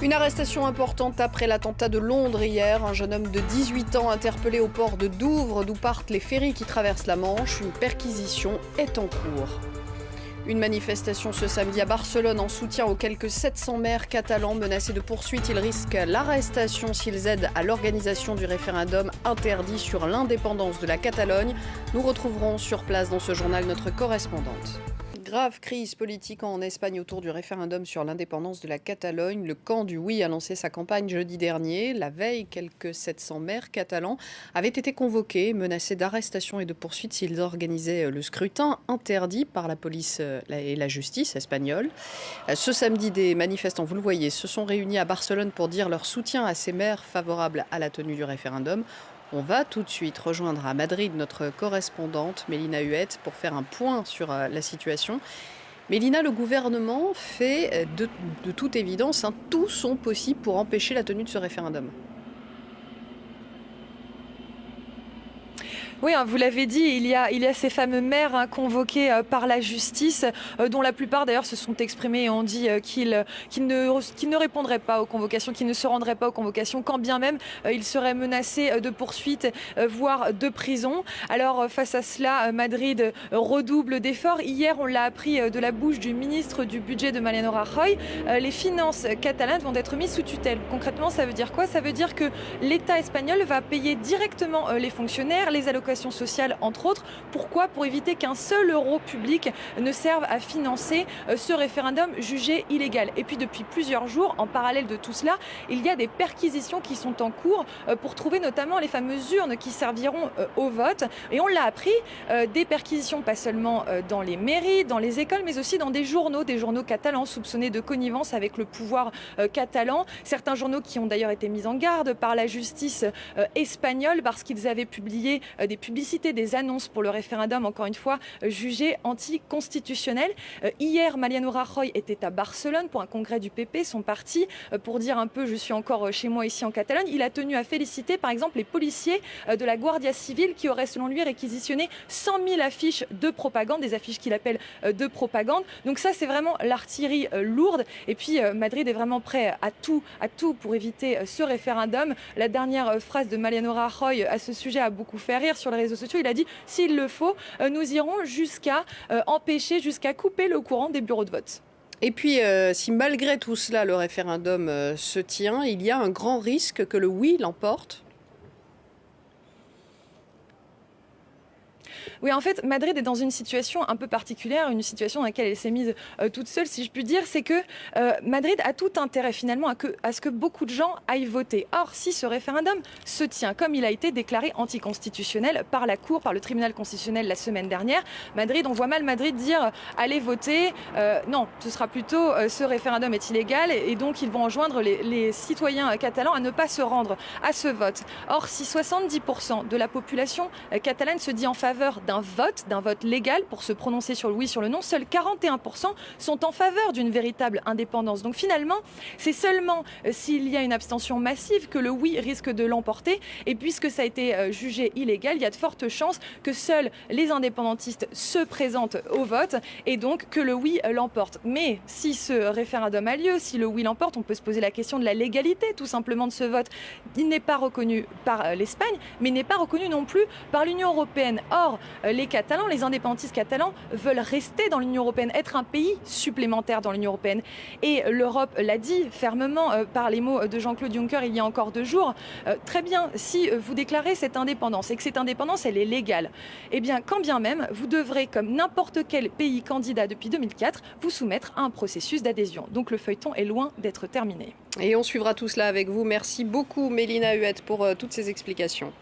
Une arrestation importante après l'attentat de Londres hier. Un jeune homme de 18 ans interpellé au port de Douvres, d'où partent les ferries qui traversent la Manche. Une perquisition est en cours. Une manifestation ce samedi à Barcelone en soutien aux quelques 700 maires catalans menacés de poursuites. Ils risquent l'arrestation s'ils aident à l'organisation du référendum interdit sur l'indépendance de la Catalogne. Nous retrouverons sur place dans ce journal notre correspondante. Grave crise politique en Espagne autour du référendum sur l'indépendance de la Catalogne. Le camp du oui a lancé sa campagne jeudi dernier. La veille, quelques 700 maires catalans avaient été convoqués, menacés d'arrestation et de poursuites s'ils organisaient le scrutin interdit par la police et la justice espagnole. Ce samedi, des manifestants, vous le voyez, se sont réunis à Barcelone pour dire leur soutien à ces maires favorables à la tenue du référendum. On va tout de suite rejoindre à Madrid notre correspondante Mélina Huette pour faire un point sur la situation. Mélina, le gouvernement fait de toute évidence tout son possible pour empêcher la tenue de ce référendum. Oui, vous l'avez dit, il y a ces fameux maires convoqués par la justice, dont la plupart d'ailleurs se sont exprimés et ont dit qu'ils ne répondraient pas aux convocations, qu'ils ne se rendraient pas aux convocations, quand bien même ils seraient menacés de poursuites, voire de prison. Alors face à cela, Madrid redouble d'efforts. Hier, on l'a appris de la bouche du ministre du budget de Mariano Rajoy, les finances catalanes vont être mises sous tutelle. Concrètement, ça veut dire quoi? Ça veut dire que l'État espagnol va payer directement les fonctionnaires, les allocations sociales, entre autres. Pourquoi? Pour éviter qu'un seul euro public ne serve à financer ce référendum jugé illégal. Et puis depuis plusieurs jours, en parallèle de tout cela, il y a des perquisitions qui sont en cours pour trouver notamment les fameuses urnes qui serviront au vote. Et on l'a appris, des perquisitions pas seulement dans les mairies, dans les écoles, mais aussi dans des journaux catalans soupçonnés de connivence avec le pouvoir catalan. Certains journaux qui ont d'ailleurs été mis en garde par la justice espagnole parce qu'ils avaient publié des publicités, des annonces pour le référendum, encore une fois, jugées anticonstitutionnelles. Hier, Mariano Rajoy était à Barcelone pour un congrès du PP, son parti, pour dire un peu « je suis encore chez moi ici en Catalogne ». Il a tenu à féliciter, par exemple, les policiers de la Guardia Civile qui auraient, selon lui, réquisitionné 100 000 affiches de propagande, des affiches qu'il appelle de propagande. Donc ça, c'est vraiment l'artillerie lourde. Et puis, Madrid est vraiment prêt à tout pour éviter ce référendum. La dernière phrase de Mariano Rajoy à ce sujet a beaucoup fait rire sur les réseaux sociaux. Il a dit « s'il le faut, nous irons jusqu'à empêcher, jusqu'à couper le courant des bureaux de vote ». Et puis, si malgré tout cela, le référendum se tient, il y a un grand risque que le oui l'emporte. Oui, en fait, Madrid est dans une situation un peu particulière, une situation dans laquelle elle s'est mise toute seule, si je puis dire. C'est que Madrid a tout intérêt finalement à ce que beaucoup de gens aillent voter. Or, si ce référendum se tient, comme il a été déclaré anticonstitutionnel par la Cour, par le tribunal constitutionnel la semaine dernière, on voit mal Madrid dire allez voter. Non, ce sera plutôt ce référendum est illégal et donc ils vont enjoindre les citoyens catalans à ne pas se rendre à ce vote. Or, si 70% de la population catalane se dit en faveur d'un vote légal pour se prononcer sur le oui, sur le non, seuls 41% sont en faveur d'une véritable indépendance. Donc finalement, c'est seulement s'il y a une abstention massive que le oui risque de l'emporter. Et puisque ça a été jugé illégal, il y a de fortes chances que seuls les indépendantistes se présentent au vote et donc que le oui l'emporte. Mais si ce référendum a lieu, si le oui l'emporte, on peut se poser la question de la légalité tout simplement de ce vote. Il n'est pas reconnu par l'Espagne, mais il n'est pas reconnu non plus par l'Union européenne. Or, les Catalans, les indépendantistes catalans veulent rester dans l'Union européenne, être un pays supplémentaire dans l'Union européenne. Et l'Europe l'a dit fermement par les mots de Jean-Claude Juncker il y a encore 2 jours. Très bien, si vous déclarez cette indépendance et que cette indépendance, elle est légale, eh bien, quand bien même, vous devrez, comme n'importe quel pays candidat depuis 2004, vous soumettre à un processus d'adhésion. Donc le feuilleton est loin d'être terminé. Et on suivra tout cela avec vous. Merci beaucoup, Mélina Huette, pour toutes ces explications.